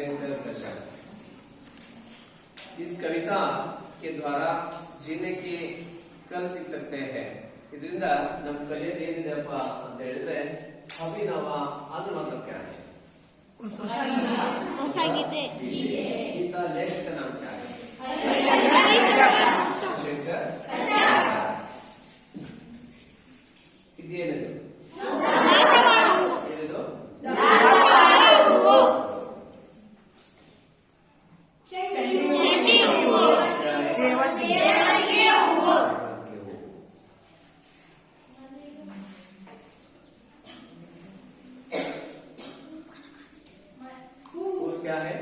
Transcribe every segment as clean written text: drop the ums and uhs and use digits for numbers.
शंकर प्रशांत। इस कविता के द्वारा जीने के कल सीख सकते हैं। ಇದರಿಂದ ನಮ್ಮ ಕಲಿಯೋದು ಏನಿದೆಪ್ಪ ಅಂತ ಹೇಳಿದ್ರೆ ಅಭಿನವ ಅದು मतलब क्या है? ಹೊಸ ಗೀತೆ गीता लेखक का नाम क्या है? शंकर। ಇದೇನಿದು? ಏನಿದು? क्या है?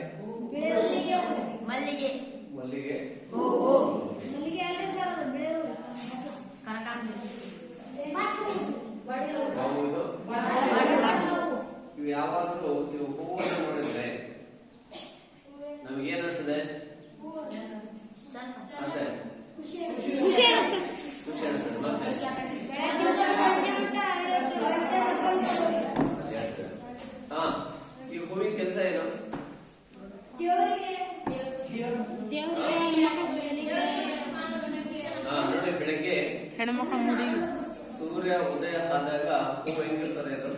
ಮಲ್ಲಿಗೆ ಮಲ್ಲಿಗೆ ಮಲ್ಲಿಗೆ ಅಂದ್ರೆ ಸರ್ ಕನಕಾಂಬರಿ ಯಾವುದು? ಇವು ಯಾವಾಗಲೂ ಇವು ಹೂವನ್ನು ನೋಡಿದ್ರೆ ನಮ್ಗೆ ಏನಿಸ್ತದೆ? ಅಷ್ಟೇ ಖುಷಿ ಅನಿಸ್ತದೆ. ಖುಷಿ ಅನಿಸ್ತದೆ. ಮತ್ತೆ ಹಾ, ಈ ಹೂವಿನ ಕೆಲಸ ಏನು? ನೋಡಿ, ಬೆಳಗ್ಗೆ ಹೆಣ್ಮಕ್ಳ ಮುಡಿ ಸೂರ್ಯ ಉದಯ ಆದಾಗ ಹೂವು ಹೆಂಗಿರ್ತದೆ? ಇದು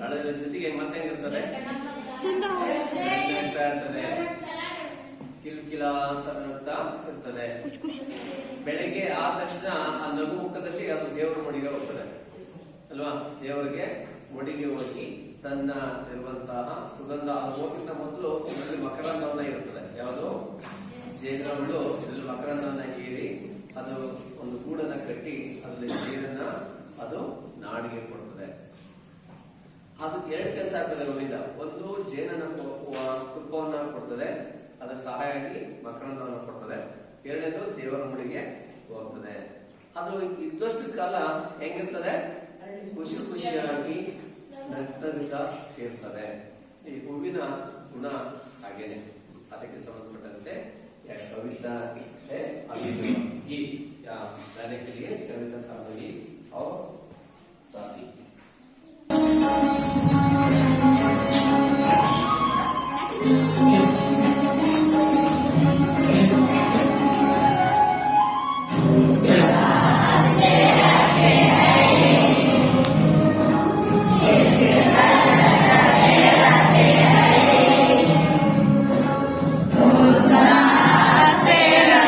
ಹಳದಿನ ಜೊತೆಗೆ ಮತ್ತೆ ಹೆಂಗಿರ್ತದೆ? ಇರ್ತದೆ, ಕಿಲ್ಕಿಲ ಅಂತ ನಗ್ತಾ ಇರ್ತದೆ. ಬೆಳಗ್ಗೆ ಆದ ತಕ್ಷಣ ಆ ನಗು ಮುಖದಲ್ಲಿ ಅದು ದೇವರ ಮುಡಿಗೆ ಹೋಗ್ತದೆ ಅಲ್ವಾ? ದೇವರಿಗೆ ಮುಡಿಗೆ ಹೋಗಿ ತನ್ನ ಇರುವಂತಹ ಸುಗಂಧ ಹೋಗಿಂತ ಮೊದಲು ಇದರಲ್ಲಿ ಮಕರಂದವನ್ನ ಇರುತ್ತದೆ. ಯಾವುದು? ಜೇನುಹುಳು ಇದರಲ್ಲಿ ಮಕರಂದವನ್ನ ಹೀರಿ ಅದು ಒಂದು ಗೂಡನ್ನ ಕಟ್ಟಿ ಅದರಲ್ಲಿ ಜೇನನ್ನ ಅದು ನಾಡಿಗೆ ಕೊಡ್ತದೆ. ಅದು ಎರಡು ಕೆಲಸ ಆಗ್ತದೆ ಹೂವಿಂದ. ಒಂದು ಜೇನನ್ನ ತುಪ್ಪವನ್ನ ಕೊಡ್ತದೆ, ಅದರ ಸಹಾಯವಾಗಿ ಮಕರಂದವನ್ನ ಕೊಡ್ತದೆ. ಎರಡನೇದು ದೇವರ ಮುಡಿಗೆ ಹೋಗ್ತದೆ. ಅದು ಇದ್ದಷ್ಟು ಕಾಲ ಹೆಂಗಿರ್ತದೆ? ಖುಷಿ ಖುಷಿಯಾಗಿ ನಗ್ನಗ್ತಾ ಇರ್ತದೆ. ಈ ಹೂವಿನ ಗುಣ ಹಾಗೇನೆ. ಅದಕ್ಕೆ ಸಂಬಂಧಪಟ್ಟಂತೆ कविता है अभिनव गीत गाने के लिए कविता सामग्री और साथी। तेरा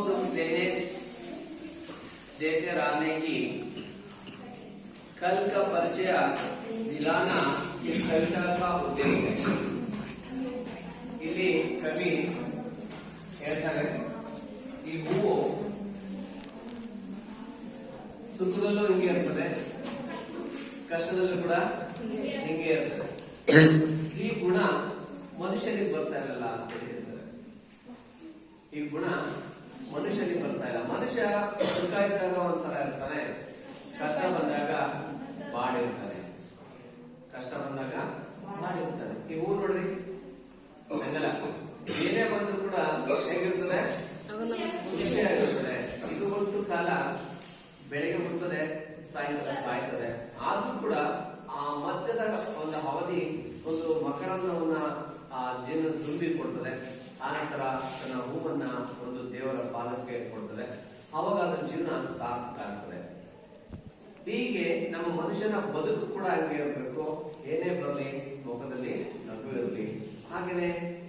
सुख देते रहने की कल का परिचय दिलाना इस कविता का उद्देश्य है। ಇಲ್ಲಿ ಕವಿ ಹೇಳ್ತಾರೆ, ಈ ಹೂವು ಸುಖದಲ್ಲೂ ಹಿಂಗೆ ಇರ್ತದೆ, ಕಷ್ಟದಲ್ಲೂ ಕೂಡ ಹಿಂಗೆ ಇರ್ತದೆ. ಈ ಗುಣ ಮನುಷ್ಯನಿಗೆ ಬರ್ತಾ ಇರಲ್ಲ ಅಂತ ಹೇಳ್ತಾರೆ. ಈ ಗುಣ ಮನುಷ್ಯನಿಗೆ ಬರ್ತಾ ಇಲ್ಲ. ಮನುಷ್ಯ ಸುಖ ಇದ್ದಾಗ ಒಂಥರ ಇರ್ತಾನೆ, ಕಷ್ಟ ಬಂದಾಗ ಬಾಡಿರ್ತಾನೆ. ಕಷ್ಟ ಬಂದಾಗ ಬಾಡಿರ್ತಾನೆ. ಈ ಹೂ ನೋಡ್ರಿ, ಹಂಗಲ್ಲ, ಏನೇ ಬಂದ್ರು ಕೂಡ ಹೇಗಿರ್ತದೆ, ಖುಷಿಯಾಗಿರ್ತದೆ. ಇದು ಒಂದು ಕಾಲ ಬೆಳಿಗ್ಗೆ ಬಿಡ್ತದೆ, ಸಾಯಂಕಾಲ ಸಾಯ್ತದೆ. ಆದ್ರೂ ಕೂಡ ಆ ಮಧ್ಯದ ಒಂದು ಅವಧಿ ಒಂದು ಮಕರಂದವನ್ನ ಆ ಜೀವನ ತುಂಬಿ ಕೊಡ್ತದೆ. ಆನಂತರ ತನ್ನ ಹೂವನ್ನ ಒಂದು ದೇವರ ಪಾಲಕ್ಕೆ ಕೊಡ್ತದೆ. ಅವಾಗ ಅದರ ಜೀವನ ಸಾರ್ಥಕ ಆಗ್ತದೆ. ಹೀಗೆ ನಮ್ಮ ಮನುಷ್ಯನ ಬದುಕು ಕೂಡ ಹಂಗೆ ಇರಬೇಕು. ಏನೇ ಬರಲಿ ಮುಖದಲ್ಲಿ ನಗು ಇರಲಿ. ಹಾಗೇನೆ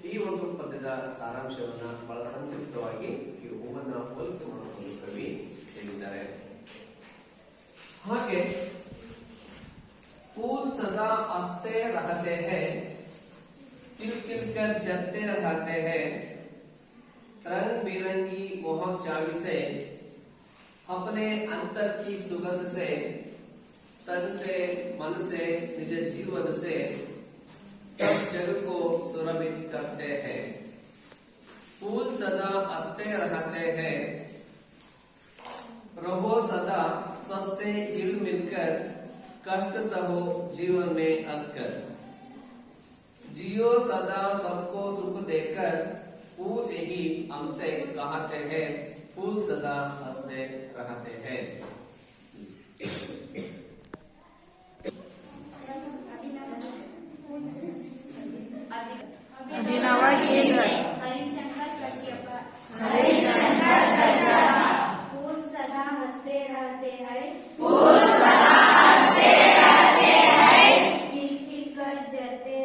ಈ ಒಂದು ಪದ್ಯದ ಸಾರಾಂಶವನ್ನ ಬಹಳ ಸಂಕ್ಷಿಪ್ತವಾಗಿ ಈ ಹೂವನ್ನ ಹೋಲಿಕೆ ಮಾಡಿಕೊಂಡು ಕವಿ ಹೇಳಿದ್ದಾರೆ. ಹಾಗೆ फूल सदा हंसते रहते हैं, खिल खिल कर जलते रहते हैं, रंग बिरंगी मोहक चाबी से, अपने अंतर की सुगंध से, तन से मन से निज जीवन से सब जग को सुरभित करते हैं. फूल सदा हंसते रहते हैं, रहो सदा सबसे हिल मिलकर, कष्ट सहो जीवन में हंसकर, जियो सदा सबको सुख देकर, फूल यही हमसे कहते हैं, फूल सदा हंसते रहते हैं. अभिनव केसर हरिशंकर कश्यप फूल सदा हंसते रहते हैं, खिल खिल कर जलते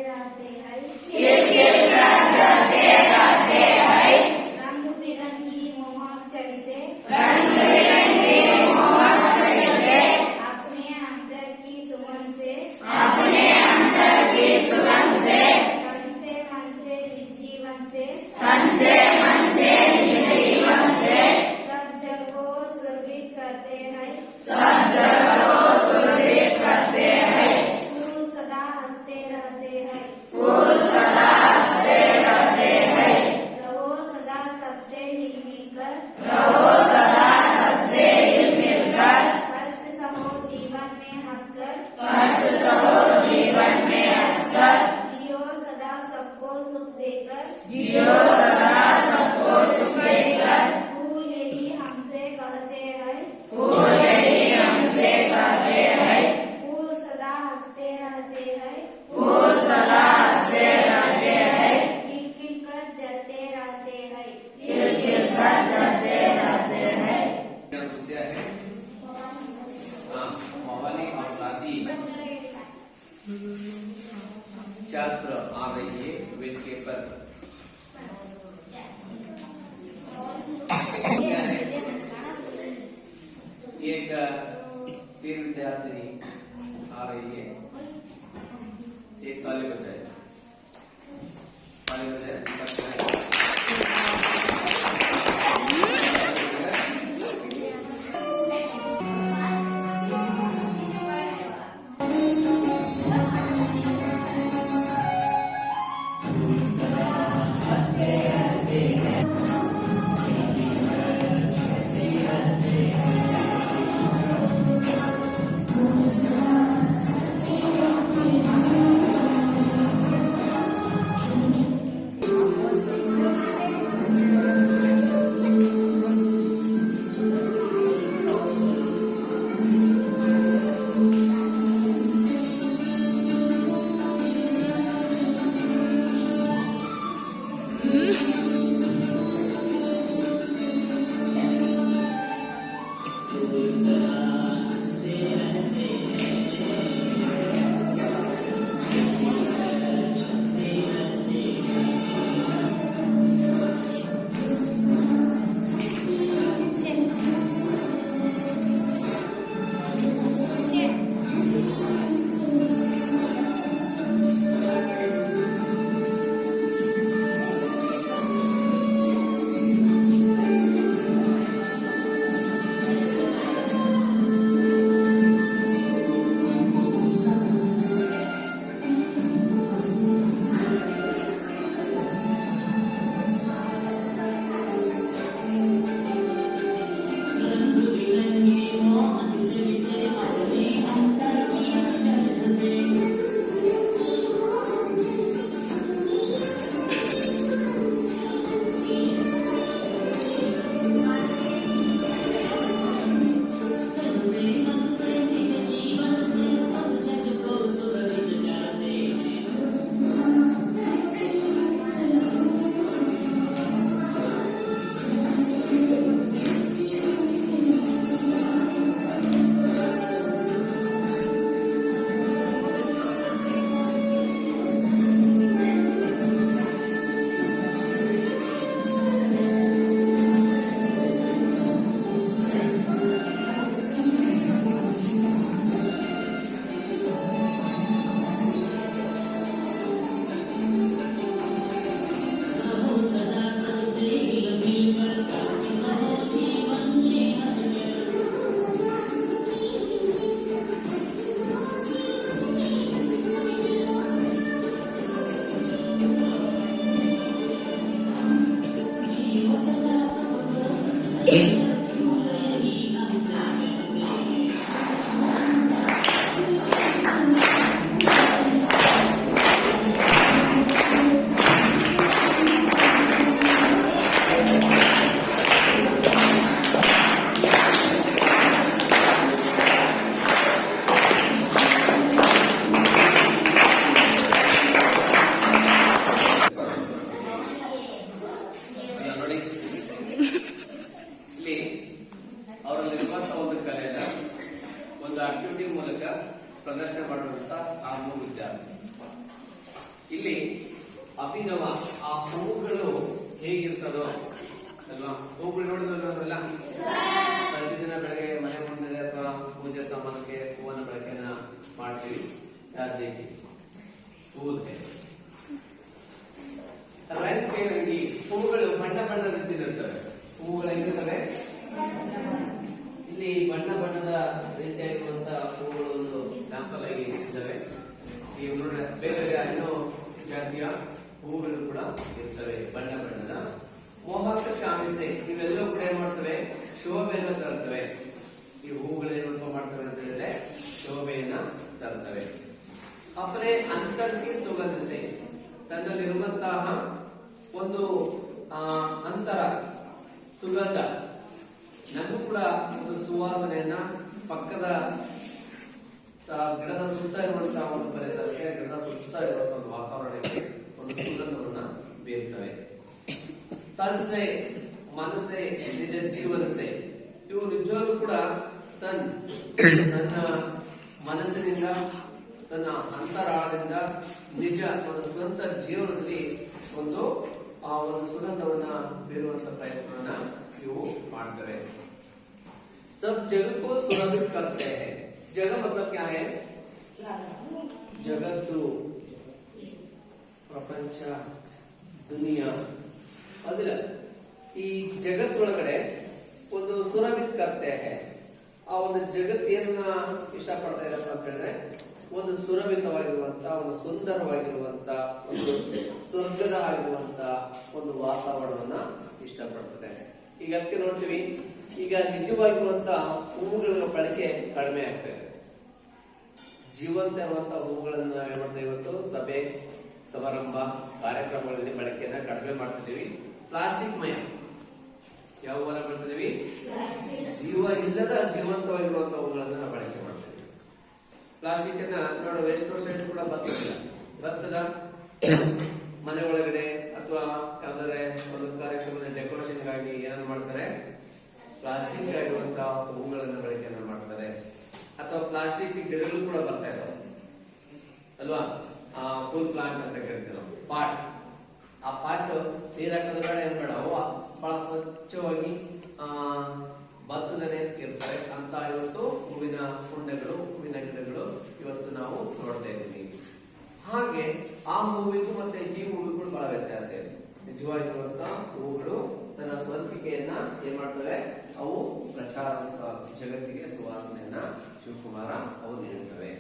रहते हैं, रंग बिरंगी मोहक छवि से, अपने अंतर की सुगंध से, तन से मन से निज जीवन से सब जग को सुरभित करते हैं. फूल सदा हंसते रहते हैं, रहो सदा सबसे हिल मिलकर, कष्ट सहो जीवन में हंसकर, जियो सदा सबको सुख देकर, फूल यही हमसे कहते हैं, फूल सदा हंसते रहते हैं, खिल खिल कर जलते रहते हैं. क्या सुनते हैं? हाँ, मवाली और साथी छात्र आ रही है वेदिके पर. क्या है? एक तीन विद्यार्थिनी आ रही है. एक ताली बजाए, ताली बजाए. ನೋಡಿ ಇಲ್ಲಿ ಅವರಲ್ಲಿರುವಂತಹ ಒಂದು ಕಲೆನ ಒಂದು ಆಕ್ಟಿವಿಟಿ ಮೂಲಕ ಪ್ರದರ್ಶನ ಮಾಡುವಂತ ಆ ಮೂರು ವಿದ್ಯಾರ್ಥಿ. ಇಲ್ಲಿ ಅಭಿನವ ಆ ಹೂವುಗಳು ಹೇಗಿರ್ತದೋ ಅಲ್ವಾ, ಹೂವುಗಳು ನೋಡಿದ್ರಲ್ಲ ಪ್ರತಿದಿನ ಬೆಳಗ್ಗೆ ಮನೆ ಮುಂದೆ ಅಥವಾ ಪೂಜೆ ಸಾಮಾನಿಗೆ ಹೂವನ್ನ ಬಳಕೆಯನ್ನ ಮಾಡ್ತೀವಿ. ಯಾರಿಗೆ ಹೂವು ರಂಗಿ ಹೂವುಗಳು ಬಣ್ಣ ಬಣ್ಣ ರೀತಿಯಲ್ಲಿರ್ತವೆ. ಹೂವುಗಳು ಹೆಂಗಿರ್ತವೆ, ಇಲ್ಲಿ ಬಣ್ಣ ಬಣ್ಣದ ರೀತಿಯಾಗಿರುವಂತಹ ಹೂವುಗಳು ಒಂದು ಸ್ಯಾಂಪಲ್ ಆಗಿ ಇರ್ತವೆ. ಈ ಬೇರೆ ಬೇರೆ ಹಣ್ಣು ಜಾತಿಯ ಹೂವುಗಳು ಕೂಡ ಇರ್ತವೆ ಬಣ್ಣ ಬಣ್ಣದ. ಮೋಹಕ ಚಾಮಿಸೆ ಇವೆಲ್ಲವೂ ಕೂಡ ಏನ್ ಮಾಡ್ತವೆ, ಶೋಭೆಯನ್ನು ತರ್ತವೆ. ಈ ಹೂವುಗಳು ಏನ್ ಮಾಡ್ತವೆ ಅಂತ ಹೇಳಿದ್ರೆ ಶೋಭೆಯನ್ನ ತರ್ತವೆ. ಅಪರೆ ಅಂತರ್ಗೆ ಸುಗಂಧಿಸೆ ತನ್ನಲ್ಲಿರುವಂತಹ ಒಂದು ಅಂತರ ಸುಗಂಧ ನಮಗೂ ಕೂಡ ಒಂದು ಸುವಾಸನೆಯನ್ನ ಪಕ್ಕದ ಗಿಡದ ಸುತ್ತ ಇರುವಂತಹ ಒಂದು ಪರಿಸರಕ್ಕೆ, ಗಿಡದ ಸುತ್ತ ಇರುವಂತಹ ಒಂದು ವಾತಾವರಣಕ್ಕೆ ಒಂದು ಸುಗಂಧವನ್ನ ಬೀರ್ತವೆ. ತನ್ಸೆ ಮನಸ್ಸೆ ನಿಜ ಜೀವನಸೆ ಇವು ನಿಜವಾಗ್ಲೂ ಕೂಡ ತನ್ನ ಮನಸ್ಸಿನಿಂದ ತನ್ನ ಅಂತರಾಳದಿಂದ ನಿಜ ಒಂದು ಸ್ವಂತ ಜೀವನದಲ್ಲಿ ಒಂದು ಸುಗಂಧವನ್ನ ಬೀರುವಂತ ಪ್ರಯತ್ನವನ್ನ ಇವು ಮಾಡ್ತವೆ. सब जगत को सुरक्षित करते हैं. जगत मतलब क्या है, ಜಗತ್ತು, ಪ್ರಪಂಚ, ದುನಿಯಾ. ಅದರ ಈ ಜಗತ್ತೊಳಗಡೆ ಒಂದು ಸುರಭಿತ್ ಕರ್ತೆ ಹೇ. ಆ ಒಂದು ಜಗತ್ತೇನ ಇಷ್ಟಪಡ್ತಾ ಇರಪ್ಪ ಅಂತ ಹೇಳಿದ್ರೆ ಒಂದು ಸುರಭಿತವಾಗಿರುವಂತ, ಒಂದು ಸುಂದರವಾಗಿರುವಂತ, ಒಂದು ಸ್ವರ್ಗದ ಆಗಿರುವಂತ ಒಂದು ವಾತಾವರಣವನ್ನ ಇಷ್ಟಪಡ್ತದೆ. ಈಗ ಅದಕ್ಕೆ ನೋಡ್ತೀವಿ, ಈಗ ನಿಜವಾಗಿರುವಂತ ಹೂವುಗಳ ಬಳಕೆ ಕಡಿಮೆ ಆಗ್ತದೆ. ಜೀವಂತ ಇರುವಂತಹ ಹೂವುಗಳನ್ನ ನಾವೇನ್ ಮಾಡ್ತೇವೆ, ಇವತ್ತು ಸಭೆ ಸಮಾರಂಭ ಕಾರ್ಯಕ್ರಮಗಳಲ್ಲಿ ಬಳಕೆಯನ್ನ ಕಡಿಮೆ ಮಾಡ್ತಿದ್ದೀವಿ. ಪ್ಲಾಸ್ಟಿಕ್ ಮಯ ಯಾವ ಹೂವನ್ನ ಮಾಡ್ತಿದೀವಿ, ಜೀವ ಇಲ್ಲದ ಜೀವಂತವಾಗಿರುವಂತಹ ಹೂವುಗಳನ್ನ ನಾವು ಬಳಕೆ ಮಾಡ್ತೀವಿ. ಪ್ಲಾಸ್ಟಿಕ್ ಅನ್ನ ನೋಡುವ ಎಷ್ಟು ವರ್ಷ ಕೂಡ ಬರ್ತದ ಮನೆ ಒಳಗಡೆ ಅಥವಾ ಯಾವ್ದಾದ್ರೆ ಒಂದು ಕಾರ್ಯಕ್ರಮದ ಡೆಕೋರೇಷನ್ ಆಗಿ ಏನಾದ್ರು ಮಾಡ್ತಾರೆ, ಪ್ಲಾಸ್ಟಿಕ್ ಆಗಿರುವಂತಹ ಹೂವುಗಳನ್ನ ಬಳಕೆಯನ್ನ ಮಾಡ್ತಾರೆ. ಅಥವಾ ಪ್ಲಾಸ್ಟಿಕ್ ಗಿಡಗಳು ಕೂಡ ಬರ್ತಾ ಇದಾವೆ ಅಲ್ವಾ, ಫುಲ್ ಪ್ಲಾಂಟ್ ಅಂತ ಕರಿತೀವಿ ನಾವು, ಪಾಟ್. ಆ ಪಾಟ್ ನೀರ್ ಹಾಕೋದ್ರ ಏನ್ ಬೇಡ, ಹೂವ ಬಹಳ ಸ್ವಚ್ಛವಾಗಿ ಭತ್ತದನೆ ಇರ್ತಾರೆ ಅಂತ ಇವತ್ತು ಹೂವಿನ ಕುಂಡಗಳು, ಹೂವಿನ ಗಿಡಗಳು ಇವತ್ತು ನಾವು ನೋಡ್ತಾ ಇದ್ದೀವಿ. ಹಾಗೆ ಆ ಹೂವಿಗೂ ಮತ್ತೆ ಈ ಹೂವಿಗೂ ಬಹಳ ವ್ಯತ್ಯಾಸ ಇದೆ. ನಿಜವಾಗಿರುವಂತ ಹೂವುಗಳು ತನ್ನ ಸ್ವಂತಿಕೆಯನ್ನ ಏನ್ ಮಾಡ್ತವೆ, ಅವು ಪ್ರಚಾರ ಜಗತ್ತಿಗೆ ಸುವಾಸನೆಯನ್ನ ಶಿವಕುಮಾರ ಅವು ನೀಡುತ್ತವೆ.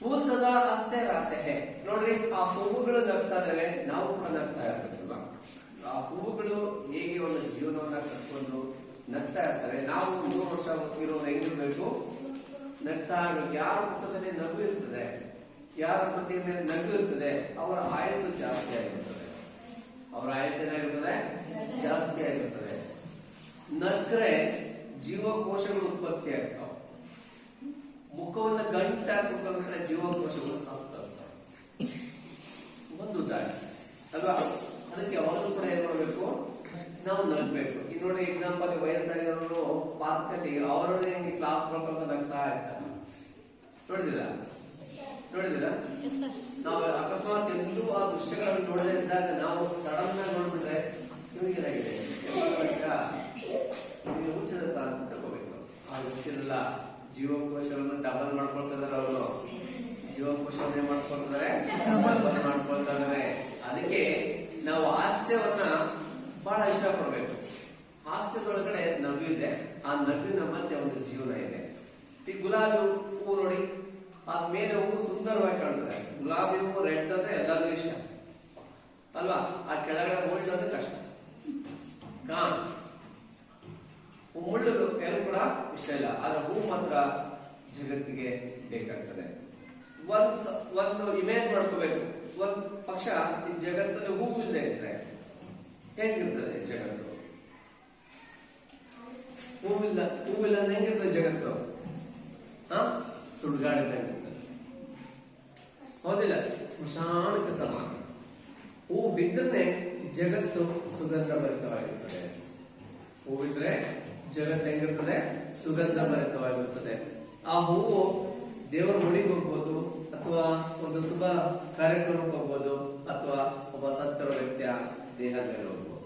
ಫೂಲ್ ಸದಾ ಹಸ್ತೆ ರಾತೆ ಹೇ. ನೋಡ್ರಿ, ಆ ಹೂವುಗಳು ನಗ್ತಾ ಇದಾವೆ, ನಾವು ಕೂಡ ನಗ್ತಾ ಇರ್ತೀವಲ್ವಾ. ಆ ಹೂವುಗಳು ಹೇಗೆ ಒಂದು ಜೀವನವನ್ನ ಕಟ್ಕೊಂಡು ನಗ್ತಾ ಇರ್ತಾರೆ. ನಾವು 100 ವರ್ಷ ಇರೋರು ಹೆಂಗಿರ್ಬೇಕು, ನಗ್ತಾ ಇರ್ಬೇಕು. ಯಾರ ಮುಖದಲ್ಲಿ ನಗು ಇರ್ತದೆ, ಯಾರ ಪ್ರತಿಯ ಮೇಲೆ ನಗು ಇರ್ತದೆ, ಅವರ ಆಯಸ್ಸು ಜಾಸ್ತಿ ಆಗಿರ್ತದೆ. ಅವರ ಆಯಸ್ಸು ಏನಾಗಿರ್ತದೆ, ಜಾಸ್ತಿ ಆಗಿರ್ತದೆ. ನಗ್ರೆ ಜೀವಕೋಶಗಳು ಉತ್ಪತ್ತಿ ಆಗ್ತಾವ. ಮುಖವನ್ನು ಗಂಟಾಕುತ್ತಂದ್ರೆ ಜೀವಕೋಶಗಳು ಸಾಕ್ತಾವ. ಒಂದು ದಾರಿ ಅಲ್ವಾ. ಅದಕ್ಕೆ ಯಾವಾಗಲೂ ಕೂಡ ಏನ್ ಮಾಡ್ಬೇಕು, ನಾವು ನಗ್ಬೇಕು. ಈಗ ನೋಡಿ, ಎಕ್ಸಾಂಪಲ್ ವಯಸ್ಸಾಗಿರೋರು ಪಾರ್ಕ್ ಅಲ್ಲಿ ಅವರೇ ಕ್ಲಾಸ್ ಪ್ರಕಾರ ನಗ್ತಾ ಇರ್ತಾರೆ. ನೋಡಿದಿರಾ? ನಾವು ಅಕಸ್ಮಾತ್ ಎಂದೂ ಆ ದೃಶ್ಯಗಳನ್ನು ನೋಡದೇ ಇದ್ದಾಗ ನಾವು ಸಡನ್ ಆಗಿ ನೋಡ್ಬಿಟ್ರೆ ಇವ್ರಿಗೇನಾಗಿದೆ, ಹುಚ್ಚದ ಅಂತ ತಗೋಬೇಕು. ಆ ಹುಚ್ಚಿರಲ್ಲ, ಜೀವಕೋಶವನ್ನು ಡಬಲ್ ಮಾಡ್ಕೊಳ್ತಿದಾರೆ. ಅವರು ಜೀವಕೋಶವನ್ನೇ ಮಾಡ್ಕೊಳ್ತಾರೆ, ಮಾಡ್ಕೊಳ್ತಾ ಇದಾರೆ. ಅದಕ್ಕೆ ನಾವು ಹಾಸ್ಯವನ್ನ ಬಹಳ ಇಷ್ಟಪಡ್ಬೇಕು. ಹಾಸ್ಯದೊಳಗಡೆ ನಗು ಇದೆ, ಆ ನಗುವಿನ ಮಧ್ಯೆ ಒಂದು ಜೀವನ ಇದೆ. ಈ ಗುಲಾಬಿ ಹೂವು ನೋಡಿ, ಆದ್ಮೇಲೆ ಹೂವು ಸುಂದರವಾಗಿ ಕಾಣ್ತದೆ. ಗುಲಾಬಿ ಹೂವು ರೆಡ್ ಅಂದ್ರೆ ಎಲ್ಲರಿಗೂ ಇಷ್ಟ ಅಲ್ವಾ. ಆ ಕೆಳಗಡೆ ಹೋಲ್ಡ್ ಅಂದ್ರೆ ಕಷ್ಟ. ಮುಳ್ಳು ಏನು ಕೂಡ ಇಷ್ಟ ಇಲ್ಲ, ಆದ್ರೆ ಹೂ ಮಾತ್ರ ಜಗತ್ತಿಗೆ ಬೇಕಾಗ್ತದೆ. ಒಂದು ಇಮೇಜ್ ಮಾಡ್ಕೋಬೇಕು. ಒಂದ್ ಪಕ್ಷ ಈ ಜಗತ್ತಲ್ಲಿ ಹೂ ಇಲ್ಲದೆ ಇದ್ರೆ ಹೇಗಿರ್ತದೆ ಜಗತ್ತು? ಹೂವಿಲ್ಲ ಹೆಂಗಿರ್ತದೆ ಜಗತ್ತು? ಸುಡುಗಾಡಿದಂಗಿರ್ತದೆ, ಹೌದಿಲ್ಲ? ಸ್ಮಶಾನಕ್ಕೆ ಸಮಾನ. ಹೂ ಬಿದ್ದರೆ ಜಗತ್ತು ಸುಗಂಧ ಭರಿತವಾಗಿರ್ತದೆ. ಹೂವಿದ್ರೆ ಜಗತ್ತು ಹೆಂಗಿರ್ತದೆ? ಸುಗಂಧ ಭರಿತವಾಗಿರ್ತದೆ. ಆ ಹೂವು ದೇವರ ಮುಡಿಗೆ ಹೋಗ್ಬೋದು, ಅಥವಾ ಒಂದು ಶುಭ ಕಾರ್ಯಕ್ರಮಕ್ಕೆ ಹೋಗ್ಬೋದು, ಅಥವಾ ಒಬ್ಬ ಸತ್ತರ ವ್ಯಕ್ತಿಯ ದೇಹದ ಮೇಲೆ ಹೋಗ್ಬೋದು.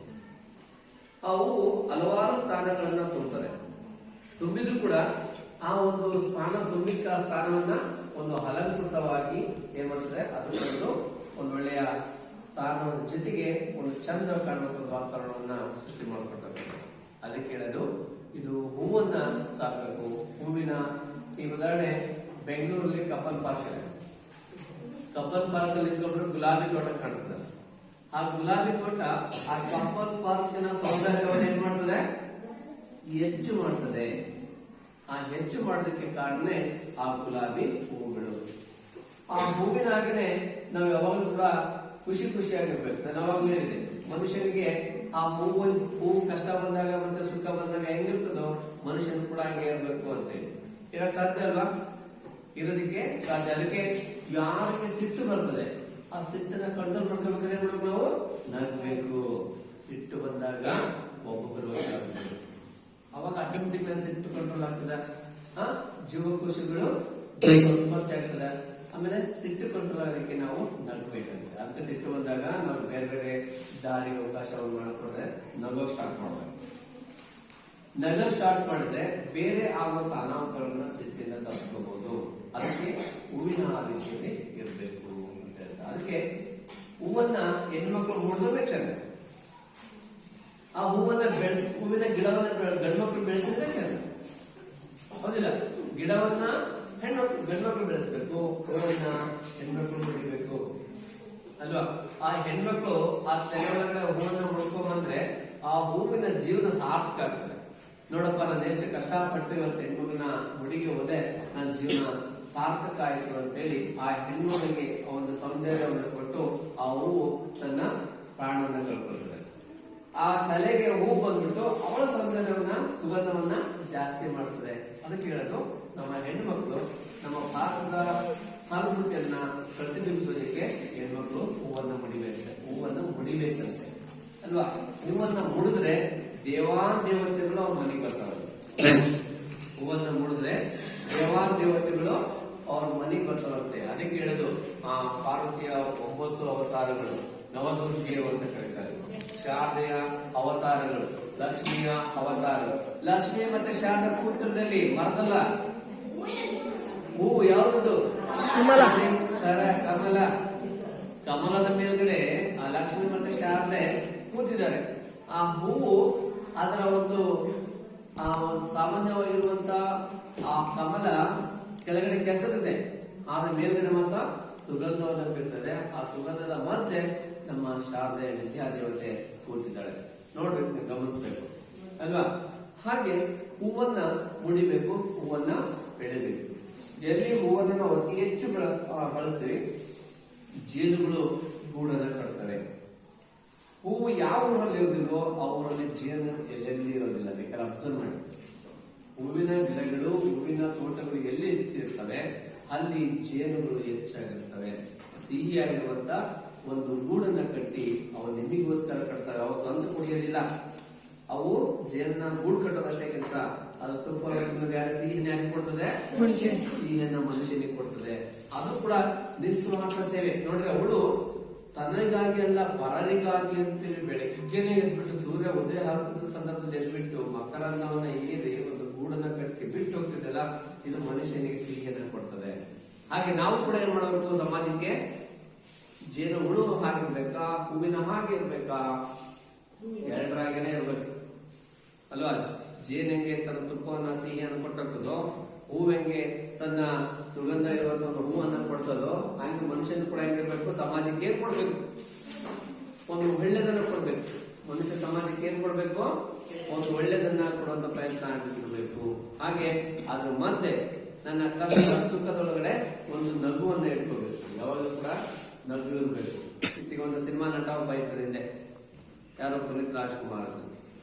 ಆ ಹೂವು ಹಲವಾರು ಸ್ಥಾನಗಳನ್ನ ತುಂಬುತ್ತದೆ. ತುಂಬಿದ್ರು ಕೂಡ ಆ ಒಂದು ಸ್ಥಾನ ತುಂಬಿಕ ಸ್ಥಾನವನ್ನ ಒಂದು ಅಲಂಕೃತವಾಗಿ ಏನ್ ಮಾಡ್ತದೆ, ಅದನ್ನು ಒಂದು ಒಳ್ಳೆಯ ಸ್ಥಾನದ ಜೊತೆಗೆ ಒಂದು ಚಂದ ಕಾಣುವಂತ ವಾತಾವರಣವನ್ನ ಸೃಷ್ಟಿ ಮಾಡಿಕೊಡ್ತದೆ. ಅದಕ್ಕೆ ಹೇಳೋದು, ಇದು ಹೂವನ್ನ ಸಾಕಬೇಕು. ಹೂವಿನ ಈ ಉದಾಹರಣೆ, ಬೆಂಗಳೂರಲ್ಲಿ ಕಬ್ಬನ್ ಪಾರ್ಕ್ ಇದೆ. ಕಬ್ಬನ್ ಪಾರ್ಕ್ ಅಲ್ಲಿ ಇಟ್ಕೊಂಡ್ರೆ ಗುಲಾಬಿ ತೋಟ ಕಾಣ್ತದೆ. ಆ ಗುಲಾಬಿ ತೋಟ ಆ ಕಬ್ಬನ್ ಪಾರ್ಕಿನ ಸೌಂದರ್ಯವನ್ನು ಏನ್ ಮಾಡ್ತದೆ? ಹೆಚ್ಚು ಮಾಡ್ತದೆ. ಆ ಹೆಚ್ಚು ಮಾಡೋದಕ್ಕೆ ಕಾರಣನೇ ಆ ಗುಲಾಬಿ ಹೂವುಗಳು. ಆ ಹೂವಿನ ಹಾಗೆನೆ ನಾವು ಯಾವಾಗಲೂ ಕೂಡ ಖುಷಿಯಾಗಿರ್ಬೇಕು. ನಾನು ಯಾವಾಗಲೂ ಹೇಳಿದೆ, ಮನುಷ್ಯನಿಗೆ ಆ ಹೂವು ಕಷ್ಟ ಬಂದಾಗ ಮತ್ತೆ ಸುಖ ಬಂದಾಗ ಹೆಂಗಿರ್ತದೋ ಮನುಷ್ಯನು ಕೂಡ ಹಂಗೆ ಇರ್ಬೇಕು ಅಂತ ಹೇಳಿ. ಇರಕ್ ಸಾಧ್ಯ ಅಲ್ವಾ? ಇರೋದಕ್ಕೆ ಸಾಧ್ಯ. ಅದಕ್ಕೆ ಯಾರಿಗೆ ಸಿಟ್ಟು ಬರ್ತದೆ, ಆ ಸಿಟ್ಟನ್ನ ಕಂಟ್ರೋಲ್ ಮಾಡ್ಕೋಬೇಕಾದ್ರೆ ಏನ್ ನಾವು ನಗಬೇಕು. ಸಿಟ್ಟು ಬಂದಾಗ ಒಬ್ಬೊಬ್ಬರು ಅವಾಗ ಆಟೋಮೆಟಿಕ್ ಸಿಟ್ಟು ಕಂಟ್ರೋಲ್ ಆಗ್ತದೆ. ಜೀವಕೋಶಗಳು ಉತ್ಪತ್ತಿ ಆಗ್ತದೆ. ಆಮೇಲೆ ಸಿಟ್ಟು ಕಂಟ್ರೋಲ್ ಆಗೋದಕ್ಕೆ ನಾವು ನಗಬೇಕಾಗ್ತದೆ. ಅದಕ್ಕೆ ಸಿಟ್ಟು ಬಂದಾಗ ನಾವು ಬೇರೆ ಬೇರೆ ದಾರಿ ಅವಕಾಶವನ್ನು ಮಾಡಿಕೊಂಡ್ರೆ ನಗೋಕ್ ಸ್ಟಾರ್ಟ್ ಮಾಡ್ಬೇಕು. ನಗಲ್ ಸ್ಟಾರ್ಟ್ ಮಾಡಿದ್ರೆ ಬೇರೆ ಆಗುವಂತ ಅನಾಹುತಗಳನ್ನ ಸಿಟ್ಟಿಂದ ತಪ್ಪಿಸ್ಕೋಬಹುದು. ಅದಕ್ಕೆ ಹೂವಿನ ಆ ರೀತಿಯಲ್ಲಿ ಇರಬೇಕು ಅಂತ ಹೇಳ್ತಾರೆ. ಅದಕ್ಕೆ ಹೂವನ್ನ ಹೆಣ್ಮಕ್ಳು ಮುಡಿದ್ರೆ ಚೆಂದ. ಆ ಹೂವನ್ನ ಹೂವಿನ ಗಿಡವನ್ನ ಗಂಡ್ಮಕ್ಳು ಬೆಳೆಸಿದ್ರೆ ಚೆಂದ, ಹೌದಿಲ್ಲ? ಗಿಡವನ್ನ ಗಂಡ್ಮಕ್ಳು ಬೆಳೆಸ್ಬೇಕು, ಹೂವನ್ನ ಹೆಣ್ಮಕ್ಳು ಮುಡಿಬೇಕು ಅಲ್ವಾ? ಆ ಹೆಣ್ಮಕ್ಳು ಆ ತೆನೆ ಒಳಗಡೆ ಹೂವನ್ನ ಮುಡ್ಕೊಂಡ್ಬಂದ್ರೆ ಆ ಹೂವಿನ ಜೀವನ ಸಾರ್ಥಕ ಆಗ್ತದೆ. ನೋಡಪ್ಪ, ನಾನು ಎಷ್ಟು ಕಷ್ಟಪಟ್ಟು ಇವತ್ತು ಹೆಣ್ಮಗುನ ಮುಡಿಗೆ ಹೋದೆ, ನನ್ನ ಜೀವನ ಸಾರ್ಥಕ ಆಯಿತು ಅಂತೇಳಿ ಆ ಹೆಣ್ಮಗಳಿಗೆ ಒಂದು ಸೌಂದರ್ಯವನ್ನು ಕೊಟ್ಟು ಆ ಹೂವು ತನ್ನ ಪ್ರಾಣವನ್ನ ಕಳ್ಕೊಳ್ತದೆ. ಆ ತಲೆಗೆ ಹೂ ಬಂದ್ಬಿಟ್ಟು ಅವಳ ಸೌಂದರ್ಯವನ್ನ, ಸುಗಂಧವನ್ನ ಜಾಸ್ತಿ ಮಾಡ್ತದೆ. ಅದಕ್ಕೆ ಹೇಳೋದು, ನಮ್ಮ ಹೆಣ್ಣು ಮಕ್ಕಳು ನಮ್ಮ ಭಾರತದ ಸಂಸ್ಕೃತಿಯನ್ನ ಪ್ರತಿಬಿಂಬಿಸೋದಕ್ಕೆ ಹೆಣ್ಮಕ್ಳು ಹೂವನ್ನ ಮುಡಿಬೇಕಂತೆ ಅಲ್ವಾ? ಹೂವನ್ನ ಮುಡಿದ್ರೆ ದೇವಾದೇವತೆಗಳು ಅವ್ರ ಮನೆಗೆ ಬರ್ತಾರೆ. ಹೂವನ್ನ ಮುಡಿದ್ರೆ ದೇವಾದೇವತೆಗಳು ಅವ್ರ ಮನೆಗೆ ಬರ್ತಾರಂತೆ. ಅದಕ್ಕೆ ಹೇಳೋದು, ಆ ಪಾರ್ವತಿಯ 9 ಅವತಾರಗಳು ನವದುರ್ಗಿಯರು ಅಂತ ಕರೀತಾರೆ. ಶಾರದೆಯ ಅವತಾರಗಳು, ಲಕ್ಷ್ಮಿಯ ಅವತಾರಗಳು. ಲಕ್ಷ್ಮಿ ಮತ್ತೆ ಶಾರದಾ ಕೂತ್ರದಲ್ಲಿ ಮರದಲ್ಲ, ಹೂ ಯಾವುದು? ಕಮಲ. ಕಮಲದ ಮೇಲ್ಗಡೆ ಆ ಲಕ್ಷ್ಮಿ ಮತ್ತೆ ಶಾರದೆ ಕೂತಿದ್ದಾರೆ. ಆ ಹೂವು ಅದರ ಒಂದು ಸಾಮಾನ್ಯವಾಗಿರುವಂತ ಆ ಕಮಲ ಕೆಳಗಡೆ ಕೆಸರಿದೆ, ಆದ್ರೆ ಮೇಲ್ಗಡೆ ಮಾತ್ರ ಸುಗಂಧವನ್ನು ಬೀರ್ತದೆ. ಆ ಸುಗಂಧದ ಮಧ್ಯೆ ನಮ್ಮ ಶಾರದೆ ವಿದ್ಯಾದೇವತೆ ಕೂತಿದ್ದಾಳೆ. ನೋಡ್ಬೇಕು, ನೀವು ಗಮನಿಸ್ಬೇಕು ಅಲ್ವಾ? ಹಾಗೆ ಹೂವನ್ನ ಮುಡಿಬೇಕು, ಹೂವನ್ನ ಬೆಳಿಬೇಕು. ಎಲ್ಲಿ ಹೂವನ್ನ ನಾವು ಅತಿ ಹೆಚ್ಚು ಬಳಸ್ತೀವಿ, ಜೇನುಗಳು ಗೂಡನ್ನ ಕಟ್ತವೆ. ಹೂವು ಯಾವ ಊರಲ್ಲಿ ಇರೋದಿಲ್ವೋ ಆ ಊರಲ್ಲಿ ಜೇನು ಎಲ್ಲೆಲ್ಲಿ ಇರೋದಿಲ್ಲ. ಬೇಕಾದ್ರೆ ಅಬ್ಸರ್ವ್ ಮಾಡಿ, ಹೂವಿನ ಗಿಡಗಳು, ಹೂವಿನ ತೋಟಗಳು ಎಲ್ಲಿ ಇರ್ತವೆ ಅಲ್ಲಿ ಜೇನುಗಳು ಹೆಚ್ಚಾಗಿರ್ತವೆ. ಸಿಹಿಯಾಗಿರುವಂತ ಒಂದು ಗೂಡನ್ನ ಕಟ್ಟಿ ಅವು ನಿಮ್ಮಿಗೋಸ್ಕರ ಕಟ್ತವೆ. ಅವು ಸ್ವಂತ ಕುಡಿಯೋದಿಲ್ಲ, ಅವು ಜೇನನ್ನ ಗೂಡು ಕಟ್ಟೋದಷ್ಟೇ ಕೆಲಸ. ಅದು ತುಪ್ಪ ಯಾರು ಸಿಹಿನ ಯಾಕೆ ಕೊಡ್ತದೆ? ಸಿಹಿಯನ್ನ ಮನುಷ್ಯನಿಗೆ ಕೊಡ್ತದೆ. ಅದು ಕೂಡ ನಿಸ್ವಾರ್ಥ ಸೇವೆ. ನೋಡ್ರಿ, ಅವಳು ತನಗಾಗಿ ಅಲ್ಲ ಪರರಿಗಾಗಿ ಅಂತೇಳಿ ಬೆಳಗ್ಗೆನೆ ಎದ್ಬಿಟ್ಟು ಸೂರ್ಯ ಉದಯ ಹಾಕುತ್ತ ಸಂದರ್ಭದಲ್ಲಿ ಎದ್ಬಿಟ್ಟು ಮಕರಂದವನ್ನ ಏರಿ ಒಂದು ಗೂಡನ್ನ ಕಟ್ಟಿ ಬಿಟ್ಟು ಹೋಗ್ತಿದ್ದಲ್ಲ, ಇದು ಮನುಷ್ಯನಿಗೆ ಸಿಹಿಯನ್ನ ಕೊಡ್ತದೆ. ಹಾಗೆ ನಾವು ಕೂಡ ಏನ್ ಮಾಡಬೇಕು? ಸಮಾಜಕ್ಕೆ ಜೇನು ಹುಳು ಹಾಗಿರ್ಬೇಕಾ, ಹೂವಿನ ಹಾಗೆ ಇರ್ಬೇಕಾ? ಎರಡರಾಗೇನೆ ಇರ್ಬೇಕು ಅಲ್ವಾ? ಜೇನು ಹೆಂಗೆ ತನ್ನ ತುಪ್ಪವನ್ನ ಸಿಹಿಯನ್ನು ಕೊಟ್ಟಿರ್ತದೋ, ಹೂವೆಂಗೆ ತನ್ನ ಸುಗಂಧ ಇರುವಂತ ಒಂದು ಹೂವನ್ನ ಕೊಡ್ತದೋ, ಹಂಗೆ ಮನುಷ್ಯನ ಕೂಡ ಹೆಂಗಿರ್ಬೇಕು? ಸಮಾಜಕ್ಕೆ ಏನ್ ಕೊಡ್ಬೇಕು? ಒಂದು ಒಳ್ಳೆದನ್ನ ಕೊಡ್ಬೇಕು. ಮನುಷ್ಯ ಸಮಾಜಕ್ಕೆ ಏನ್ ಕೊಡ್ಬೇಕು? ಒಂದು ಒಳ್ಳೆದನ್ನ ಕೊಡುವಂತ ಮಾಡುವಂತ ಪ್ರಯತ್ನ ಆಗಿರ್ಬೇಕು. ಹಾಗೆ ಅದ್ರ ಮಧ್ಯೆ ನನ್ನ ಕಷ್ಟ ಸುಖದೊಳಗಡೆ ಒಂದು ನಗುವನ್ನ ಇಟ್ಕೋಬೇಕು. ಯಾವಾಗಲೂ ಕೂಡ ನಗು ಇರಬೇಕು. ಈಗ ಒಂದು ಸಿನಿಮಾ ನಟ ಒಬ್ಬ ಇದ್ದಾರೆ ಹಿಂದೆ, ಯಾರೋ ಪುನೀತ್ ರಾಜ್ಕುಮಾರ್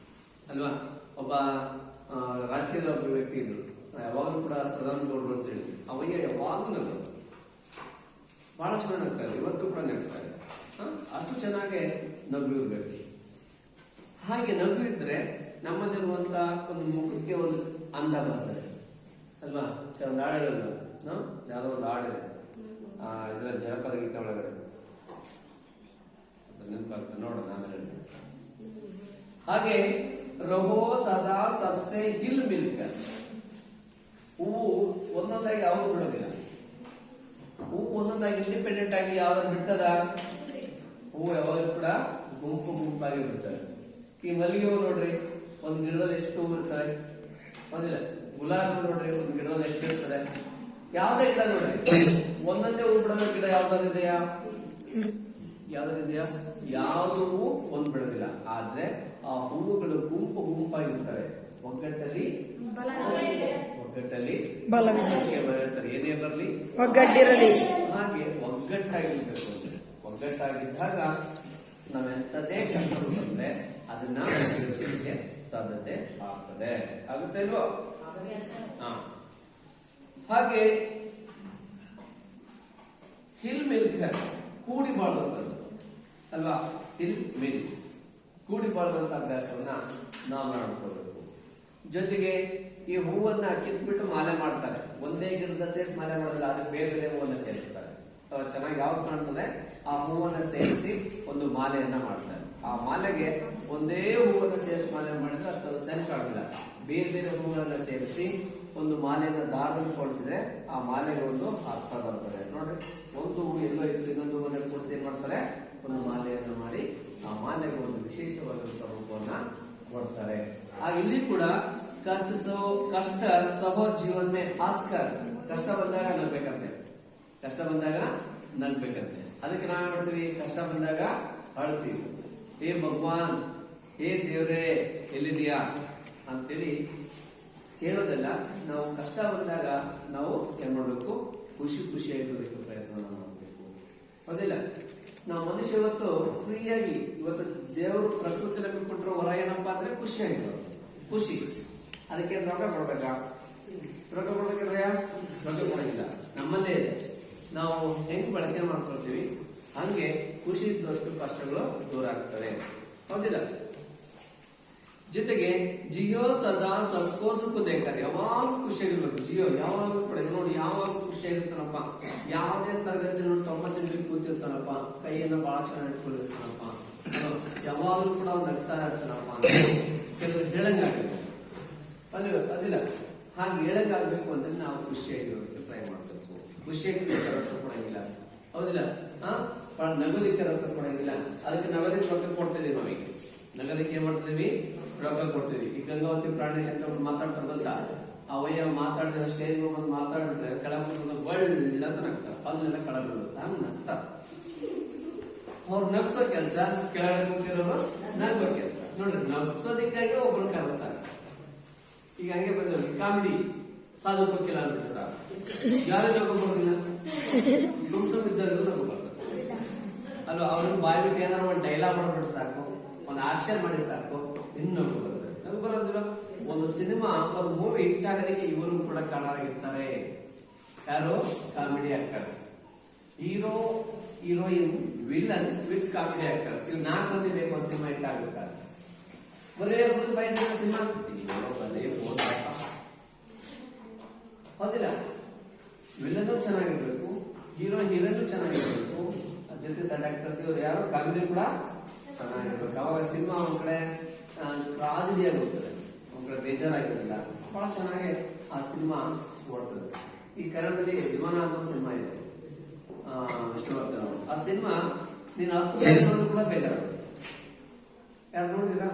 ಅಲ್ವಾ, ಒಬ್ಬ ರಾಜಕೀಯದ ಒಬ್ಬ ವ್ಯಕ್ತಿ ಇದ್ರು, ಯಾವಾಗಲೂ ಕೂಡ ಸದಾನಂದ ಗೌಡ್ರು ಅಂತ ಹೇಳಿ, ಅವಯ್ಯ ಯಾವಾಗಲೂ ನಗು ಬಹಳ ಚೆನ್ನಾಗಿ ನಗ್ತಾರೆ, ಇವತ್ತು ಕೂಡ ನಗ್ತಾರೆ. ಅಷ್ಟು ಚೆನ್ನಾಗಿ ನಗು ಇರ್ಬೇಕು. ಹಾಗೆ ನಗು ಇದ್ರೆ ನಮ್ಮಲ್ಲಿರುವಂತ ಒಂದು ಮುಖಕ್ಕೆ ಒಂದು ಅಂದ ಬರ್ತದೆ ಅಲ್ವಾ. ಒಂದು ಹಾಡಿರಲ್ಲ, ಯಾರೋ ಒಂದು ಹಾಡಿದೆ ಇದರ ಜನಪದ ಗೀತೆ ಒಳಗಡೆ ನೆನಪಾಗ್ತದೆ, ನೋಡೋಣ ಆಮೇಲೆ. ಹಾಗೆ ರಹೋ ಸದಾ ಸಬ್ಸೆ ಹಿಲ್ ಮಿಲ್ಕ್, ಹೂವು ಒಂದೊಂದಾಗಿ ಯಾವುದು ಬಿಡೋದಿಲ್ಲ. ಹೂವು ಒಂದೊಂದಾಗಿ ಇಂಡಿಪೆಂಡೆಂಟ್ ಆಗಿ ಯಾವ್ದಾದ್ರು ಬಿಡ್ತದ? ಹೂವು ಯಾವಾಗಲೂ ಕೂಡ ಗುಂಪು ಗುಂಪಾಗಿ ಬಿಡ್ತದೆ. ಈ ಮಲ್ಲಿಗೆ ಹೂವು ನೋಡ್ರಿ, ಒಂದ್ ಗಿಡದಲ್ಲಿ ಎಷ್ಟು ಹೂವು ಇರ್ತವೆ, ಒಂದಿಲ್ಲ. ಗುಲಾಬಿ ನೋಡ್ರಿ, ಒಂದ್ ಗಿಡದಲ್ಲಿ ಎಷ್ಟು ಇರ್ತದೆ. ಯಾವ್ದೇ ಗಿಡ ನೋಡ್ರಿ, ಒಂದೊಂದೇ ಹೂ ಬಿಡೋದ ಗಿಡ ಯಾವ್ದಾದಿದೆಯಾ? ಯಾವ್ದಾದಿದೆಯಾ? ಯಾವ್ದು ಹೂವು ಒಂದ್ ಬಿಡೋದಿಲ್ಲ. ಆದ್ರೆ ಆ ಹೂವುಗಳು ಗುಂಪು ಗುಂಪಾಗಿರ್ತವೆ. ಒಗ್ಗಟ್ಟಲ್ಲಿ ಬರೆಯುತ್ತಾರೆ, ಏನೇ ಬರ್ಲಿ ಒಗ್ಗಟ್ಟಿರಲಿ. ಹಾಗೆ ಒಗ್ಗಟ್ಟಾಗಿರ್ಬೇಕು. ಒಗ್ಗಟ್ಟಾಗಿದ್ದಾಗ ನಾವೆಂತದೇ ಕಷ್ಟ ಬಂದ್ರೆ ಅದನ್ನ ಎದುರಿಸಲಿಕ್ಕೆ ಸಾಧ್ಯತೆ ಆಗ್ತದೆ. ಆಗುತ್ತೆ ಇಲ್ವೋ? ಹಾಗೆ ಹಿಲ್ ಮಿಲ್ಕ್ ಕೂಡಿ ಬಾಳುವಂಥದ್ದು ಅಲ್ವಾ. ಹಿಲ್ ಮಿಲ್ಕ್ ಕೂಡಿ ಬಾಳುವಂತ ಅಭ್ಯಾಸವನ್ನ ನಾವು ಮಾಡ್ಕೋಬೇಕು. ಜೊತೆಗೆ ಈ ಹೂವನ್ನ ಕಿತ್ಬಿಟ್ಟು ಮಾಲೆ ಮಾಡ್ತಾರೆ. ಒಂದೇ ಗಿಡದ ಸೇರಿಸಿ ಮಾಲೆ ಮಾಡೋದಿಲ್ಲ, ಅದಕ್ಕೆ ಬೇರೆ ಬೇರೆ ಹೂವನ್ನ ಸೇರಿಸ್ತಾರೆ. ಚೆನ್ನಾಗಿ ಯಾವ್ದು ಕಾಣ್ತದೆ ಆ ಹೂವನ್ನ ಸೇರಿಸಿ ಒಂದು ಮಾಲೆಯನ್ನ ಮಾಡ್ತಾರೆ. ಆ ಮಾಲೆಗೆ ಒಂದೇ ಹೂವನ್ನ ಸೇರಿಸಿ ಮಾಲೆ ಮಾಡಿದ್ರೆ ಅದು ಸರಿ ಕಾಣುದಿಲ್ಲ. ಬೇರೆ ಬೇರೆ ಹೂಗಳನ್ನ ಸೇರಿಸಿ ಒಂದು ಮಾಲೆಯನ್ನ ದಾರದಲ್ಲಿ ಕೊಡಿಸಿದ್ರೆ ಆ ಮಾಲೆಗೆ ಒಂದು ಅರ್ಥ ಬರ್ತದೆ. ನೋಡ್ರಿ, ಒಂದು ಹೂ ಎಲ್ಲೋ ಇತ್ತು, ಇನ್ನೊಂದು ಹೂವನ್ನ ಕೂಡಿಸಿ ಏನ್ ಮಾಡ್ತಾರೆ, ಒಂದು ಮಾಲೆಯನ್ನು ಮಾಡಿ ಆ ಮಾಲೆಗೆ ಒಂದು ವಿಶೇಷವಾದಂತಹ ರೂಪವನ್ನ ಕೊಡ್ತಾರೆ. ಇಲ್ಲಿ ಕೂಡ ಕಷ್ಟ ಸಹೋ ಜೀವನ್ ಮೇ ಆಸ್ಕರ್, ಕಷ್ಟ ಬಂದಾಗ ನಗ್ಬೇಕಂತೆ. ಕಷ್ಟ ಬಂದಾಗ ನಗ್ಬೇಕಂತೆ. ಅದಕ್ಕೆ ನಾವೇನ್ ಮಾಡ್ತೀವಿ, ಕಷ್ಟ ಬಂದಾಗ ಅಳ್ತೀವಿ. ಹೇ ಭಗವಾನ್, ಹೇ ದೇವ್ರೇ ಎಲ್ಲಿದೆಯಾ ಅಂತೇಳಿ ಕೇಳೋದಲ್ಲ. ನಾವು ಕಷ್ಟ ಬಂದಾಗ ನಾವು ಏನ್ ಮಾಡ್ಬೇಕು, ಖುಷಿ ಖುಷಿಯಾಗಿರ್ಬೇಕು, ಪ್ರಯತ್ನ ಮಾಡಬೇಕು. ಹೌದಿಲ್ಲ? ನಾವು ಮನುಷ್ಯ ಇವತ್ತು ಫ್ರೀಯಾಗಿ, ಇವತ್ತು ದೇವರು ಪ್ರಕೃತಿ ನಮಗೆ ಕೊಟ್ಟಿರೋ ಹೊರ ಏನಪ್ಪಾ ಅಂದ್ರೆ ಖುಷಿಯಾಗಿರೋದು, ಖುಷಿ. ಅದಕ್ಕೆ ರೊಕ್ಕ ಕೊಡ್ಬೇಕಾ? ರೊಕ್ಕ ಕೊಡ್ಬೇಕಿದ್ರೆ ರೊಕ್ಕ ಕೊಡೋದಿಲ್ಲ, ನಮ್ಮಲ್ಲೇ ಇದೆ. ನಾವು ಹೆಂಗ್ ಬಳಕೆ ಮಾಡ್ಕೊಳ್ತೀವಿ ಹಂಗೆ ಖುಷಿ ಇದ್ದಷ್ಟು ಕಷ್ಟಗಳು ದೂರ ಆಗ್ತವೆ. ಹೌದಿಲ್ಲ? ಜೊತೆಗೆ ಜಿಯೋ ಸದಾ ಸಬ್ಕೋ ಸುಖ ದೇಖಾರೆ, ಯಾವಾಗ ಖುಷಿಯಾಗಿರ್ಬೇಕು. ಜಿಯೋ ಯಾವಾಗಲೂ ಕೂಡ ನೋಡಿ, ಯಾವಾಗ ಖುಷಿಯಾಗಿರ್ತಾನಪ್ಪ, ಯಾವುದೇ ತರಗತಿ ನೋಡಿ 90 ಕೂತಿರ್ತಾನಪ್ಪ, ಕೈಯನ್ನ ಬಹಳ ಚೆನ್ನಾಗಿ ಇಟ್ಕೊಂಡಿರ್ತಾನಪ್ಪ, ಯಾವಾಗಲೂ ಕೂಡ ಅವ್ನು ನಗ್ತಾ ಇರ್ತಾನಪ್ಪ ಅಂತ ಕೆಲವರು ಹೇಳಂಗಾಗಬೇಕು. ಅದಿಲ್ಲ, ಹಾಗೆ ಹೇಳಂಗಾಗಬೇಕು ಅಂದ್ರೆ ನಾವು ಖುಷಿಯಾಗಿರೋದಕ್ಕೆ ಟ್ರೈ ಮಾಡ್ಬೇಕು. ಖುಷಿಯಾಗಿ ರೊಕ್ಕ ಕೊಡಂಗಿಲ್ಲ, ಹೌದಿಲ್ಲ? ನಗದಿಕ್ಕೆ ರೊಕ್ಕ ಕೊಡಂಗಿಲ್ಲ. ಅದಕ್ಕೆ ನಗದಿಕ್ಕೆ ರೊಕ್ಕ ಕೊಡ್ತಿದೀವಿ. ನಾವೀಗ ನಗದಿಕ್ಕೆ ಏನ್ ಮಾಡ್ತಿದೀವಿ, ರೊಕ್ಕ ಕೊಡ್ತೀವಿ. ಈ ಗಂಗಾವತಿ ಪ್ರಾಣೇಶ್ ಅಂತ ಮಾತಾಡ್ತಾರೆ ಗೊತ್ತಾ, ಅವಯ್ಯ ಮಾತಾಡಿದ ಸ್ಟೇಜ್ ಬಂದು ಮಾತಾಡಿದ್ರೆ ಕೆಳಗೆ ಬಳ್ಳ ನಗ್ತಾರೆ, ಅಲ್ಲೆಲ್ಲ ಕೆಳಗೆ ಬೀಳುತ್ತೆ, ಹಂಗ ನಗ್ತಾರೆ. ಅವ್ರು ನಗ್ಸೋ ಕೆಲಸ, ಕೆಳಗಡೆ ಕೂತಿರೋರು ನಗೋ ಕೆಲಸ. ನೋಡ್ರಿ, ನಗ್ಸೋದಿಕ್ಕಾಗಿ ಒಬ್ರು ಕರೆಸ್ತಾರೆ. ಈಗ ಹಂಗೆ ಬಂದಿರೋದು ಕಾಮಿಡಿ ಸಾಧು ಪಕ್ಕಿಲ್ಲ ಅಂದ್ಬಿಟ್ಟು ಸಾಕು, ಯಾರು ನಗು ಬರೋದಿಲ್ಲ, ಇದ್ದಾಗ ನಗು ಬರ್ತದೆ ಅಲ್ವಾ. ಅವ್ರನ್ನ ಬಾಯ್ ಬಿಟ್ಟು ಏನಾದ್ರು ಒಂದು ಡೈಲಾಗ್ ಮಾಡ್ಬಿಟ್ಟು ಸಾಕು, ಒಂದು ಆಕ್ಷನ್ ಮಾಡಿ ಸಾಕು, ಇನ್ನು ನಗು ಬರ್ತದೆ. ನಗು ಬರೋದಿಲ್ಲ. ಒಂದು ಸಿನಿಮಾ, ಒಂದು ಮೂವಿ ಹಿಟ್ ಆಗೋದಕ್ಕೆ ಇವರು ಕೂಡ ಕಾರಣರಾಗಿರ್ತಾರೆ. ಯಾರು? Comedy actors. Hero, heroine, villains with comedy actors. ಇವ್ 4 ಮಂದಿ ಬೇಕು ಒಂದು ಸಿನಿಮಾ ಹಿಟ್ ಆಗ್ಬೇಕಾದ್ರೆ. ಬರೇ ಫುಲ್ ಫೈಟ್ ಸಿನಿಮಾ ಹೌದಿಲ್ಲ? ವಿಲನ್ನು ಚೆನ್ನಾಗಿರ್ಬೇಕು, ಹೀರೋ ಹೀರೋನು ಚೆನ್ನಾಗಿರ್ಬೇಕು, ಜೊತೆ ಸೈಡ್ ಆಕ್ಟರ್ಸ್ ಇವರು ಯಾರು ಕಾಮಿಡಿ ಕೂಡ ಚೆನ್ನಾಗಿರ್ಬೇಕು. ಅವಾಗ ಸಿನಿಮಾ ಒಂದ್ ಕಡೆ ಟ್ರಾಜಿಡಿ ಆಗಿ ಹೋಗ್ತದೆ, ಒಂದ್ ಕಡೆ ಬೇಜಾರಾಗಿರೋದಿಲ್ಲ, ಬಹಳ ಚೆನ್ನಾಗಿ ಆ ಸಿನಿಮಾ ಓಡ್ತದೆ. ಈ ಕನ್ನಡದಲ್ಲಿ ಯಜಮಾನ ಅನ್ನೋ ಸಿನಿಮಾ ಇದೆ, ವಿಷ್ಣುವರ್ಧನ್ ಅವರು. ಆ ಸಿನಿಮಾ ನೀನು 10 ವರ್ಷ ಕೂಡ ಬೇಜಾರಾಗುತ್ತೆ. ಯಾರು ನೋಡಿದೀರಾ?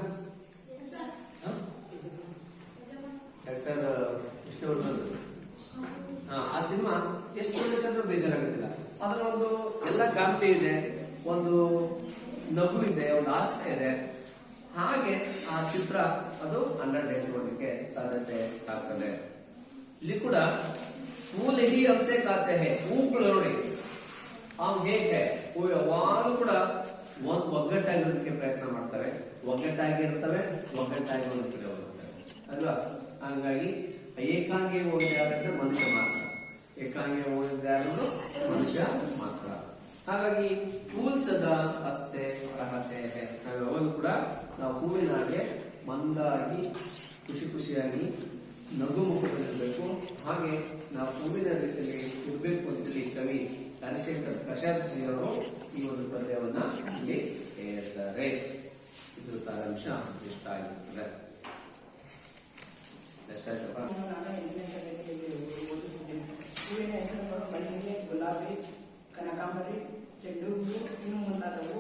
ಡಾಕ್ಟರ್ ವಿಷ್ಣುವರ್ಧನ್. ಆ ಸಿನಿಮಾ ಎಷ್ಟು ನೋಡಿದ್ರು ಬೇಜಾರಾಗುತ್ತಿಲ್ಲ. ಅದ್ರಲ್ಲಿ ಒಂದು ಎಲ್ಲ ಕಾಮಿಡಿ ಇದೆ, ಒಂದು ನಗು ಇದೆ, ಒಂದು ಹಾಸ್ಯ ಇದೆ. ಹಾಗೆ ಆ ಚಿತ್ರ ಅದು 100 ಡೇಸ್ ಹೋಗಲಿಕ್ಕೆ ಸಾಧ್ಯತೆ ಆಗ್ತದೆ. ಇಲ್ಲಿ ಕೂಡ फूल ही हमसे खाते हैं, ಹೂಗಳು ನೋಡಿ हम ಹೇಗೆ ಹೂ ಯಾವಾಗಲೂ ಕೂಡ ಒಗ್ಗಟ್ಟಾಗಿರೋದಕ್ಕೆ ಪ್ರಯತ್ನ ಮಾಡ್ತಾರೆ, ಒಗ್ಗಟ್ಟಾಗಿರ್ತವೆ, ಒಗ್ಗಟ್ಟಾಗಿರೋದಕ್ಕೆ ಹೋಗ್ತವೆ ಅಲ್ವಾ. ಹಂಗಾಗಿ ಏಕಾಂಗಿ ಹೋಗಿದ್ರೆ ಮನುಷ್ಯ ಮಾತ್ರ, ಏಕಾಂಗಿ ಹೋಗಿದ್ರೆ ಮನುಷ್ಯ ಮಾತ್ರ. ಹಾಗಾಗಿ ಫೂಲ್ ಸದಾ ಹಸ್ತೆ ರಹತೆ ನಾವು ಯಾವಾಗಲೂ ಕೂಡ ನಾವು ಹೂವಿನ ಹಾಗೆ ಮಂದಾಗಿ ಖುಷಿಯಾಗಿ ನಗು ಮುಖದಲ್ಲಿರಬೇಕು. ಹಾಗೆ ನಾವು ಹೂವಿನ ರೀತಿಯಲ್ಲಿ ಇರಬೇಕು ಅಂತೇಳಿ ಕವಿ ಹರಿಶಂಕರ್ ಪ್ರಸಾದ್ ಜಿ ಅವರು ಈ ಒಂದು ಪದ್ಯವನ್ನ ಇಲ್ಲಿ ಹೇಳ್ತಾರೆ. ಇದು ಸಾರಾಂಶ ಇಷ್ಟ ಆಗಿರ್ತದೆ. ಎಷ್ಟಾಯ್ತಪ್ಪ? ನಾನು 8ನೇ ತರಗತಿಯಲ್ಲಿ ಓದುತ್ತಿದ್ದೇನೆ. ಹೂವಿನ ಹೆಸರುಗಳು ಮಲ್ಲಿಗೆ, ಗುಲಾಬಿ, ಕನಕಾಂಬರಿ, ಚೆಂಡು ಹೂವು, ಇನ್ನು ಮುಂತಾದವು.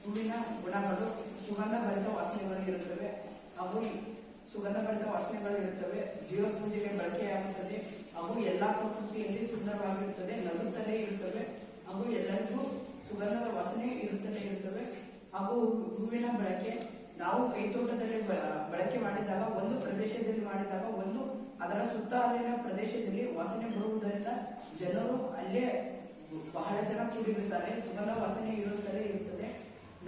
ಹೂವಿನ ಗುಣಗಳು ಸುಗಂಧ ಭರಿತ ವಾಸನೆಗಳು ಇರುತ್ತವೆ. ಅವು ಜೀವ ಪೂಜೆಗೆ ಬಳಕೆಯಾಗುತ್ತದೆ. ಅವು ಎಲ್ಲಾ ಪ್ರಕೃತಿಯಲ್ಲಿ ಸುಂದರವಾಗಿರುತ್ತದೆ, ನಗುತ್ತಲೇ ಇರುತ್ತವೆ. ಅವು ಎಲ್ಲರಿಗೂ ಸುಗಂಧದ ವಾಸನೆ ಇರುತ್ತವೆ. ಹಾಗೂ ಹೂವಿನ ಬಳಕೆ ನಾವು ಕೈತೋಟದಲ್ಲಿ ಬಳಕೆ ಮಾಡಿದಾಗ, ಒಂದು ಪ್ರದೇಶದಲ್ಲಿ ಮಾಡಿದಾಗ, ಒಂದು ಅದರ ಸುತ್ತಲಿನ ಪ್ರದೇಶದಲ್ಲಿ ವಾಸನೆ ಬರುವುದರಿಂದ ಜನರು ಅಲ್ಲೇ ಬಹಳ ಜನ ಕೂಡಿರುತ್ತಾರೆ. ಸುಗಂಧ ವಾಸನೆ ಇರುತ್ತದೆ.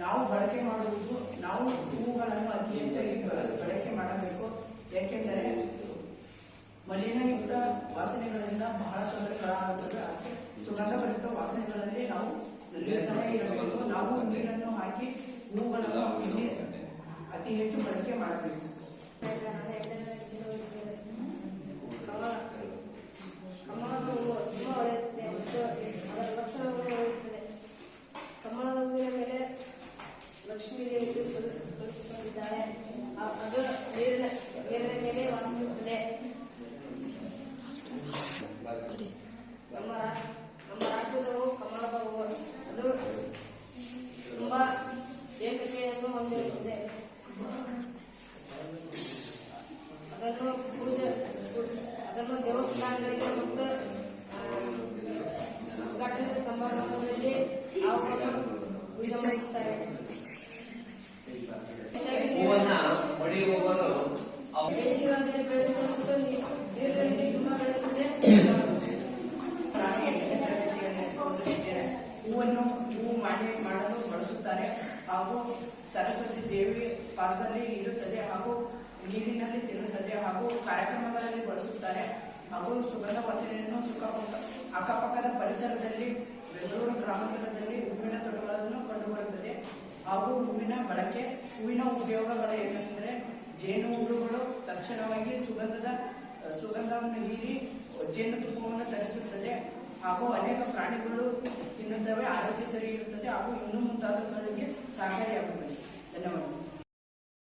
ನಾವು ಬಳಕೆ ಮಾಡುವುದು, ನಾವು ಹೂವುಗಳನ್ನು ಅತಿ ಹೆಚ್ಚಾಗಿ ಬಳಕೆ ಮಾಡಬೇಕು. ಏಕೆಂದರೆ ಮಲಿನಯುಕ್ತ ವಾಸನೆಗಳಿಂದ ಬಹಳ ತೊಂದರೆಗಳಾಗುತ್ತವೆ. ಅದಕ್ಕೆ ಸುಗಂಧ ಭರಿತ ವಾಸನೆಗಳಲ್ಲಿ ನಾವು ನಿಲ್ಲುತ್ತಲೇ ಇರಬೇಕು. ನಾವು ನೀರನ್ನು ಹಾಕಿ ಹೂವುಗಳನ್ನು ಅತಿ ಹೆಚ್ಚು ಬಳಕೆ ಮಾಡಬೇಕು. ಕಮಲದ ಹೂವು ತುಂಬಾ ಹೊಳೆಯುತ್ತದೆ ಮತ್ತು ಅದರ ಲಕ್ಷಣಗಳು ಹೊಳೆಯುತ್ತದೆ. ಕಮಲದ ಹೂವಿನ ಮೇಲೆ ಲಕ್ಷ್ಮೀ ದೇವಿ ಕುಳಿತುಕೊಂಡಿದ್ದಾಳೆ. ಅದು ನೀರಿನ ಮೇಲೆ ವಾಸಿಸುತ್ತದೆ. ನಮ್ಮ ರಾಜ್ಯದ ಹೂವು ಕಮಲದ ಹೂವು. ಅದು ತುಂಬಾ ಏಕತೆಯನ್ನು ಹೊಂದಿರುತ್ತದೆ. ಅದನ್ನು ದೇವಸ್ಥಾನಗಳಿಗೆ ಮತ್ತು ಉದ್ಘಾಟನಾ ಸಮಾರಂಭಗಳಲ್ಲಿ ಪೂಜೆ ಮಾಡುತ್ತಾರೆ. ಹೂವನ್ನ ಹೊಡೆಯುವವರು ಬೇಸಿಗೆಗಾಲದಲ್ಲಿ ಬೆಳೆಯುತ್ತದೆ ಮತ್ತು ನೀರಿನಲ್ಲಿ ತುಂಬಾ ಬೆಳೆಯುತ್ತದೆ. ಹೂವು ಮಾಡಲು ಬಳಸುತ್ತಾರೆ. ಹಾಗೂ ಸರಸ್ವತಿ ದೇವಿ ಪಾದದಲ್ಲಿ ಇರುತ್ತದೆ ಹಾಗೂ ನೀರಿನಲ್ಲಿ ತಿನ್ನುತ್ತದೆ. ಹಾಗೂ ಕಾರ್ಯಕ್ರಮಗಳಲ್ಲಿ ಬಳಸುತ್ತಾರೆ. ಹಾಗೂ ಸುಗಂಧ ವಾಸನೆಯನ್ನು ಅಕ್ಕಪಕ್ಕದ ಪರಿಸರದಲ್ಲಿ ಬೆಂಗಳೂರು ಗ್ರಾಮಾಂತರದಲ್ಲಿ ಹೂವಿನ ತೋಟಗಳನ್ನು ಕಂಡುಬರುತ್ತದೆ. ಹಾಗೂ ಹೂವಿನ ಬಳಕೆ, ಹೂವಿನ ಉಪಯೋಗಗಳು ಏನೆಂದರೆ ಜೇನು ಹುಳುಗಳು ತಕ್ಷಣವಾಗಿ ಸುಗಂಧವನ್ನು ಹೀರಿ ಜೇನುತುಪ್ಪವನ್ನು ತರಿಸುತ್ತದೆ. ಹಾಗೂ ಅನೇಕ ಪ್ರಾಣಿಗಳು ತಿನ್ನುತ್ತವೆ, ಆರೋಗ್ಯ ಸರಿ ಇರುತ್ತದೆ ಹಾಗೂ ಇನ್ನೂ ಮುಂತಾದವುಗಳಿಗೆ ಸಹಕಾರಿಯಾಗುತ್ತದೆ. ಧನ್ಯವಾದ.